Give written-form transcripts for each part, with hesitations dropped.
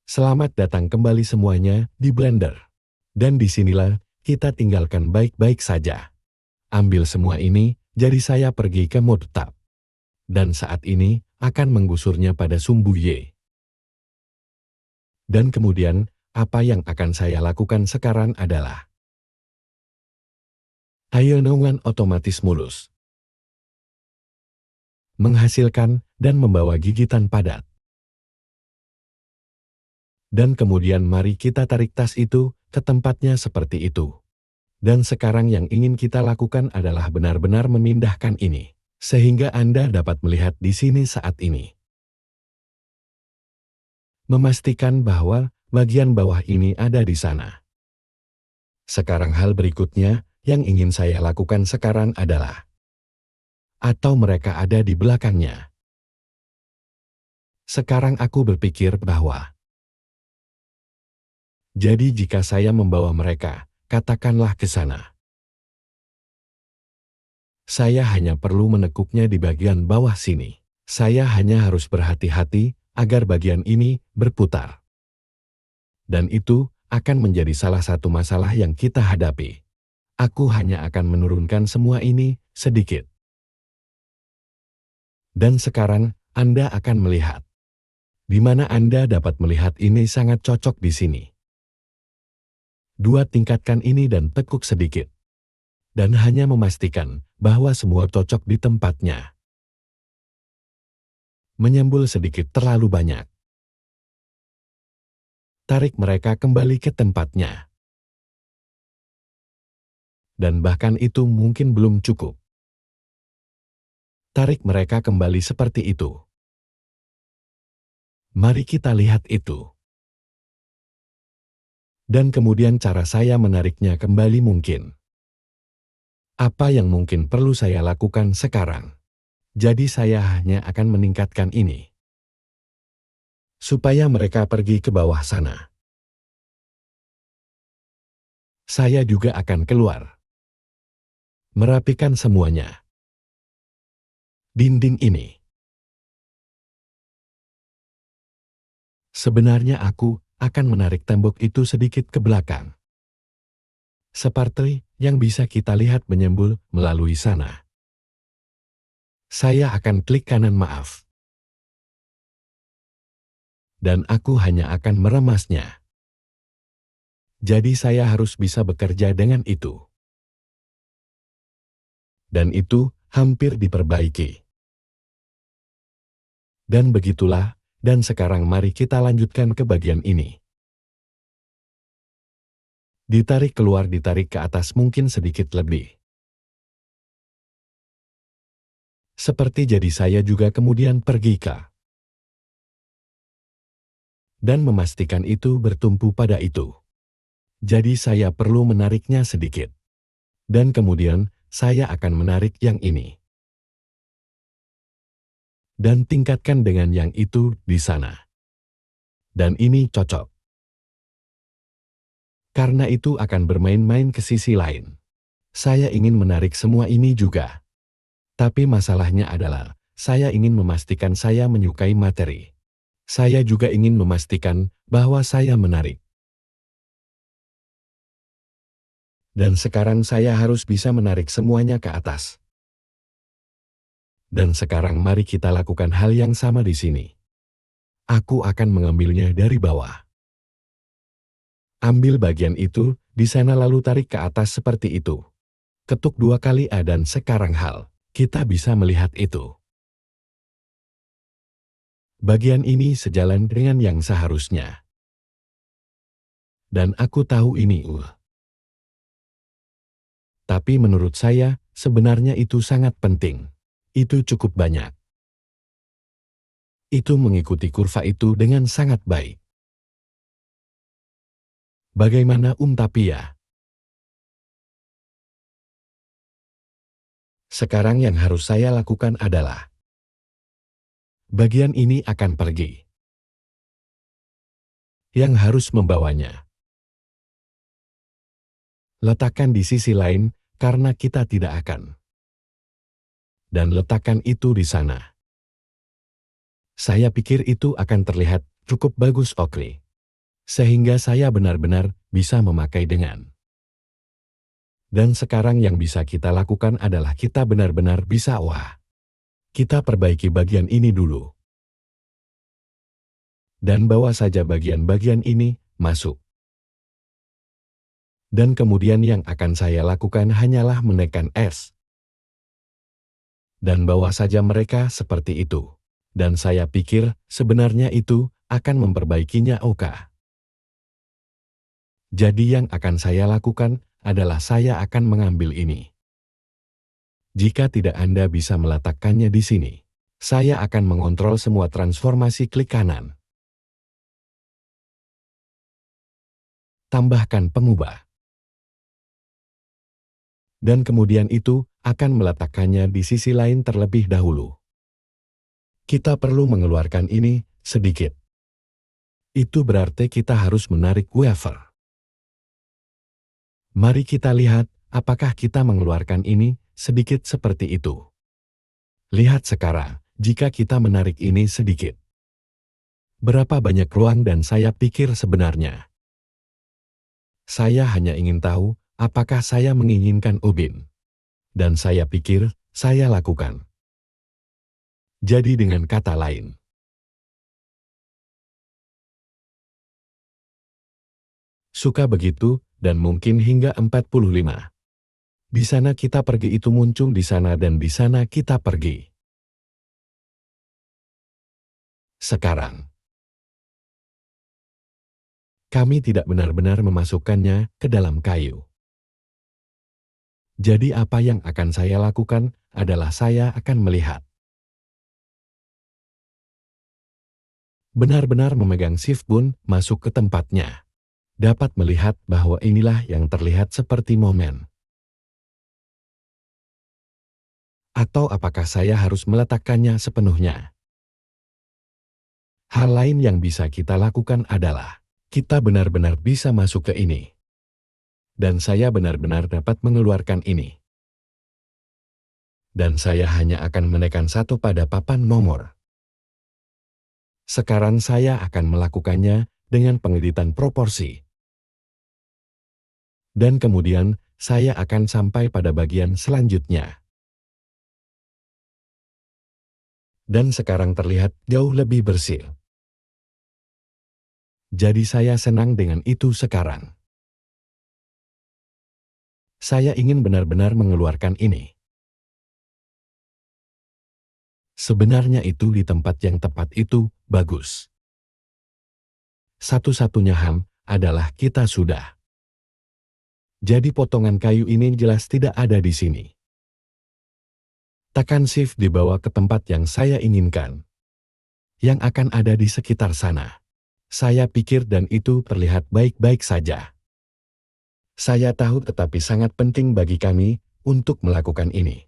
Selamat datang kembali semuanya di Blender. Dan disinilah kita tinggalkan baik-baik saja. Ambil semua ini, jadi saya pergi ke mode tab. Dan saat ini, akan menggusurnya pada sumbu Y. Dan kemudian, apa yang akan saya lakukan sekarang adalah ayonangan otomatis mulus. Menghasilkan dan membawa gigitan padat. Dan kemudian mari kita tarik tas itu ke tempatnya seperti itu. Dan sekarang yang ingin kita lakukan adalah benar-benar memindahkan ini, sehingga Anda dapat melihat di sini saat ini. Memastikan bahwa bagian bawah ini ada di sana. Sekarang hal berikutnya yang ingin saya lakukan sekarang adalah, atau mereka ada di belakangnya. Sekarang aku berpikir bahwa, jadi jika saya membawa mereka, katakanlah ke sana. Saya hanya perlu menekuknya di bagian bawah sini. Saya hanya harus berhati-hati agar bagian ini berputar. Dan itu akan menjadi salah satu masalah yang kita hadapi. Aku hanya akan menurunkan semua ini sedikit. Dan sekarang Anda akan melihat, di mana Anda dapat melihat ini sangat cocok di sini. Tingkatkan ini dan tekuk sedikit. Dan hanya memastikan bahwa semua cocok di tempatnya. Menyembul sedikit terlalu banyak. Tarik mereka kembali ke tempatnya. Dan bahkan itu mungkin belum cukup. Tarik mereka kembali seperti itu. Mari kita lihat itu. Dan kemudian cara saya menariknya kembali mungkin. Apa yang mungkin perlu saya lakukan sekarang? Jadi saya hanya akan meningkatkan ini. Supaya mereka pergi ke bawah sana. Saya juga akan keluar. Merapikan semuanya. Dinding ini. Sebenarnya aku akan menarik tembok itu sedikit ke belakang. Seperti yang bisa kita lihat menyembul melalui sana. Saya akan klik kanan maaf. Dan aku hanya akan meremasnya. Jadi saya harus bisa bekerja dengan itu. Dan itu hampir diperbaiki. Dan begitulah, dan sekarang mari kita lanjutkan ke bagian ini. Ditarik keluar, ditarik ke atas mungkin sedikit lebih. Seperti jadi saya juga kemudian pergi ke. Dan memastikan itu bertumpu pada itu. Jadi saya perlu menariknya sedikit. Dan kemudian saya akan menarik yang ini. Dan tingkatkan dengan yang itu di sana. Dan ini cocok. Karena itu akan bermain-main ke sisi lain. Saya ingin menarik semua ini juga. Tapi masalahnya adalah, saya ingin memastikan saya menyukai materi. Saya juga ingin memastikan bahwa saya menarik. Dan sekarang saya harus bisa menarik semuanya ke atas. Dan sekarang mari kita lakukan hal yang sama di sini. Aku akan mengambilnya dari bawah. Ambil bagian itu, di sana lalu tarik ke atas seperti itu. Ketuk 2 kali A dan sekarang kita bisa melihat itu. Bagian ini sejalan dengan yang seharusnya. Dan aku tahu ini Tapi menurut saya, sebenarnya itu sangat penting. Itu cukup banyak. Itu mengikuti kurva itu dengan sangat baik. Bagaimana Tapia? Sekarang yang harus saya lakukan adalah, bagian ini akan pergi. Yang harus membawanya. Letakkan di sisi lain, karena kita tidak akan. Dan letakkan itu di sana. Saya pikir itu akan terlihat cukup bagus, oke. sehingga saya benar-benar bisa memakai dengan. Dan sekarang yang bisa kita lakukan adalah kita benar-benar bisa kita perbaiki bagian ini dulu. Dan bawa saja bagian-bagian ini masuk. Dan kemudian yang akan saya lakukan hanyalah menekan S. Dan bawa saja mereka seperti itu. Dan saya pikir sebenarnya itu akan memperbaikinya oke. Jadi yang akan saya lakukan adalah saya akan mengambil ini. Jika tidak Anda bisa meletakkannya di sini, saya akan mengontrol semua transformasi klik kanan. Tambahkan pengubah. Dan kemudian itu akan meletakkannya di sisi lain terlebih dahulu. Kita perlu mengeluarkan ini sedikit. Itu berarti kita harus menarik wafer. Mari kita lihat apakah kita mengeluarkan ini sedikit seperti itu. Lihat sekarang, jika kita menarik ini sedikit. Berapa banyak ruang dan saya pikir sebenarnya. Saya hanya ingin tahu apakah saya menginginkan ubin. Dan saya pikir saya lakukan. Jadi dengan kata lain, suka begitu, dan mungkin hingga 45. Di sana kita pergi itu muncul di sana dan di sana kita pergi. Sekarang, kami tidak benar-benar memasukkannya ke dalam kayu. Jadi apa yang akan saya lakukan adalah saya akan melihat. Benar-benar memegang shift pun masuk ke tempatnya. Dapat melihat bahwa inilah yang terlihat seperti momen. Atau apakah saya harus meletakkannya sepenuhnya? Hal lain yang bisa kita lakukan adalah, kita benar-benar bisa masuk ke ini. Dan saya benar-benar dapat mengeluarkan ini. Dan saya hanya akan menekan satu pada papan nomor. Sekarang saya akan melakukannya dengan pengeditan proporsi. Dan kemudian, saya akan sampai pada bagian selanjutnya. Dan sekarang terlihat jauh lebih bersih. Jadi saya senang dengan itu sekarang. Saya ingin benar-benar mengeluarkan ini. Sebenarnya itu di tempat yang tepat itu bagus. Satu-satunya hal adalah kita sudah. Jadi potongan kayu ini jelas tidak ada di sini. Tekan shift dibawa ke tempat yang saya inginkan. Yang akan ada di sekitar sana. Saya pikir dan itu terlihat baik-baik saja. Saya tahu tetapi sangat penting bagi kami untuk melakukan ini.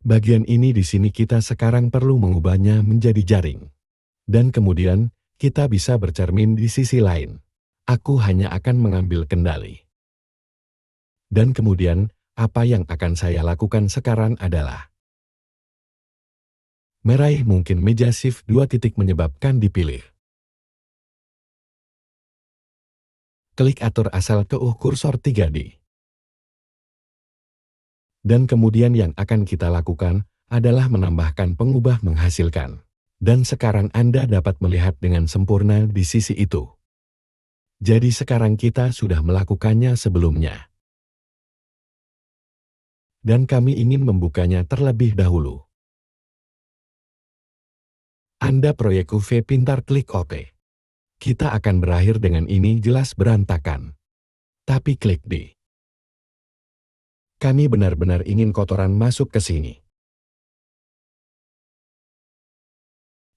Bagian ini di sini kita sekarang perlu mengubahnya menjadi jaring. Dan kemudian, kita bisa bercermin di sisi lain. Aku hanya akan mengambil kendali. Dan kemudian, apa yang akan saya lakukan sekarang adalah meraih mungkin meja shift 2 titik menyebabkan dipilih. Klik atur asal ke kursor 3D. Dan kemudian yang akan kita lakukan adalah menambahkan pengubah menghasilkan. Dan sekarang Anda dapat melihat dengan sempurna di sisi itu. Jadi sekarang kita sudah melakukannya sebelumnya. Dan kami ingin membukanya terlebih dahulu. Anda proyek UV pintar klik OK. Kita akan berakhir dengan ini jelas berantakan. Tapi klik D. Kami benar-benar ingin kotoran masuk ke sini.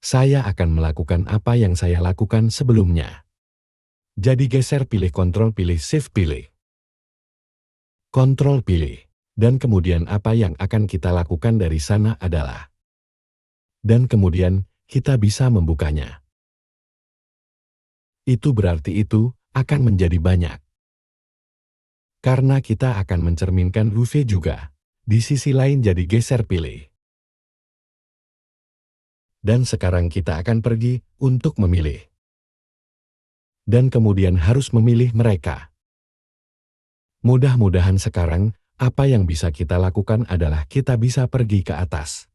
Saya akan melakukan apa yang saya lakukan sebelumnya. Jadi geser pilih Ctrl pilih Shift pilih. Ctrl pilih. Dan kemudian apa yang akan kita lakukan dari sana adalah. Dan kemudian kita bisa membukanya. Itu berarti itu akan menjadi banyak. Karena kita akan mencerminkan UV juga. Di sisi lain jadi geser pilih. Dan sekarang kita akan pergi untuk memilih. dan kemudian harus memilih mereka. Mudah-mudahan sekarang, apa yang bisa kita lakukan adalah kita bisa pergi ke atas.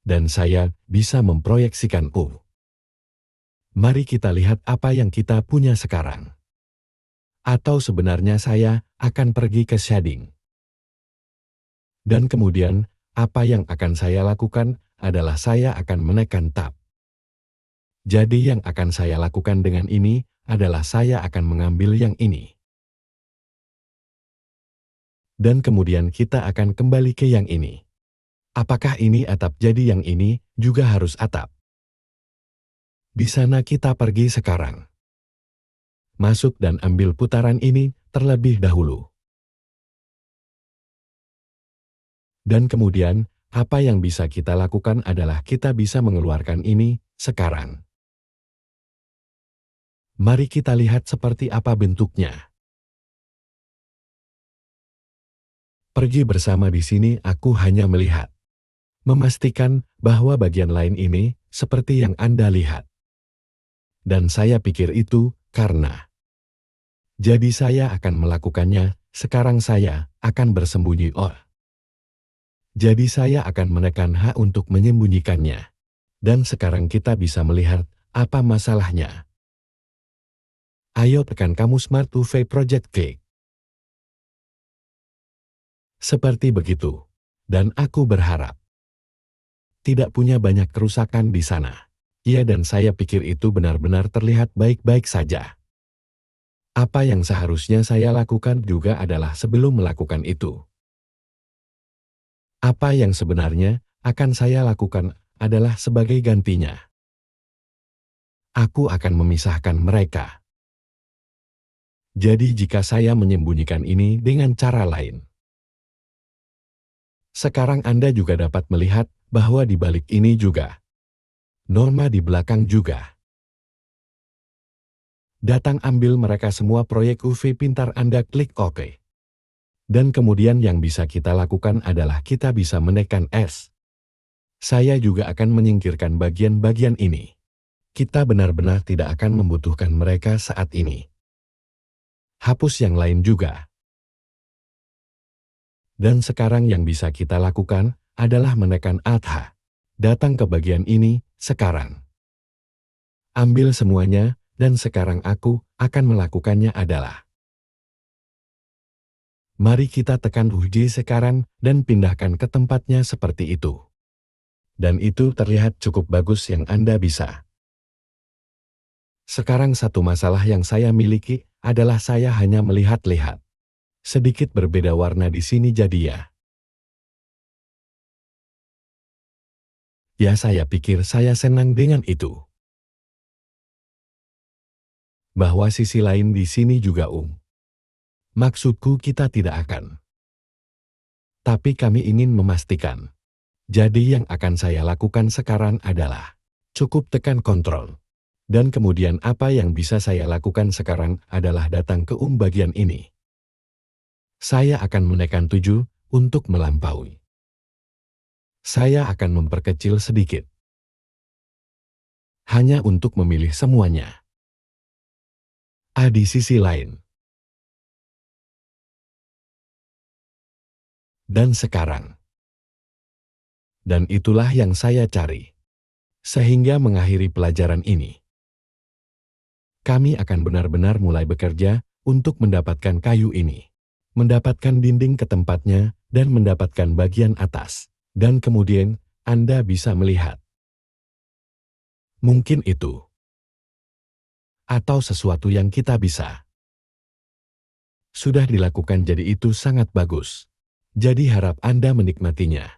Dan saya bisa memproyeksikan Mari kita lihat apa yang kita punya sekarang. Atau sebenarnya saya akan pergi ke shading. Dan kemudian, apa yang akan saya lakukan adalah saya akan menekan tab. Jadi yang akan saya lakukan dengan ini adalah saya akan mengambil yang ini. Dan kemudian kita akan kembali ke yang ini. Apakah ini atap? Jadi yang ini juga harus atap. Di sana kita pergi sekarang. Masuk dan ambil putaran ini terlebih dahulu. Dan kemudian, apa yang bisa kita lakukan adalah kita bisa mengeluarkan ini sekarang. Mari kita lihat seperti apa bentuknya. Pergi bersama di sini aku hanya melihat. Memastikan bahwa bagian lain ini seperti yang Anda lihat. Dan saya pikir itu karena. Jadi saya akan melakukannya, sekarang saya akan bersembunyi. Jadi saya akan menekan H untuk menyembunyikannya. Dan sekarang kita bisa melihat apa masalahnya. Ayo tekan kamu Smart UV Project klik. Seperti begitu. Dan aku berharap tidak punya banyak kerusakan di sana. Iya, dan saya pikir itu benar-benar terlihat baik-baik saja. Apa yang seharusnya saya lakukan juga adalah sebelum melakukan itu. Apa yang sebenarnya akan saya lakukan adalah sebagai gantinya. Aku akan memisahkan mereka. Jadi jika saya menyembunyikan ini dengan cara lain. Sekarang Anda juga dapat melihat bahwa di balik ini juga. Norma di belakang juga. Datang ambil mereka semua proyek UV pintar Anda klik OK. Dan kemudian yang bisa kita lakukan adalah kita bisa menekan S. Saya juga akan menyingkirkan bagian-bagian ini. Kita benar-benar tidak akan membutuhkan mereka saat ini. Hapus yang lain juga. Dan sekarang yang bisa kita lakukan adalah menekan Alt-H. Datang ke bagian ini sekarang. Ambil semuanya. Dan sekarang aku akan melakukannya adalah. Mari kita tekan J sekarang dan pindahkan ke tempatnya seperti itu. Dan itu terlihat cukup bagus yang Anda bisa. Sekarang satu masalah yang saya miliki adalah saya hanya melihat-lihat. Sedikit berbeda warna di sini jadi ya. Ya saya pikir saya senang dengan itu. Bahwa sisi lain di sini juga Maksudku kita tidak akan. Tapi kami ingin memastikan. Jadi yang akan saya lakukan sekarang adalah cukup tekan kontrol. Dan kemudian apa yang bisa saya lakukan sekarang adalah datang ke bagian ini. Saya akan menekan 7 untuk melampaui. Saya akan memperkecil sedikit. Hanya untuk memilih semuanya. Di sisi lain. Dan sekarang. Dan itulah yang saya cari. Sehingga mengakhiri pelajaran ini. Kami akan benar-benar mulai bekerja untuk mendapatkan kayu ini. Mendapatkan dinding ke tempatnya dan mendapatkan bagian atas. Dan kemudian Anda bisa melihat. Mungkin itu. Atau sesuatu yang kita bisa. Sudah dilakukan jadi itu sangat bagus. Jadi harap Anda menikmatinya.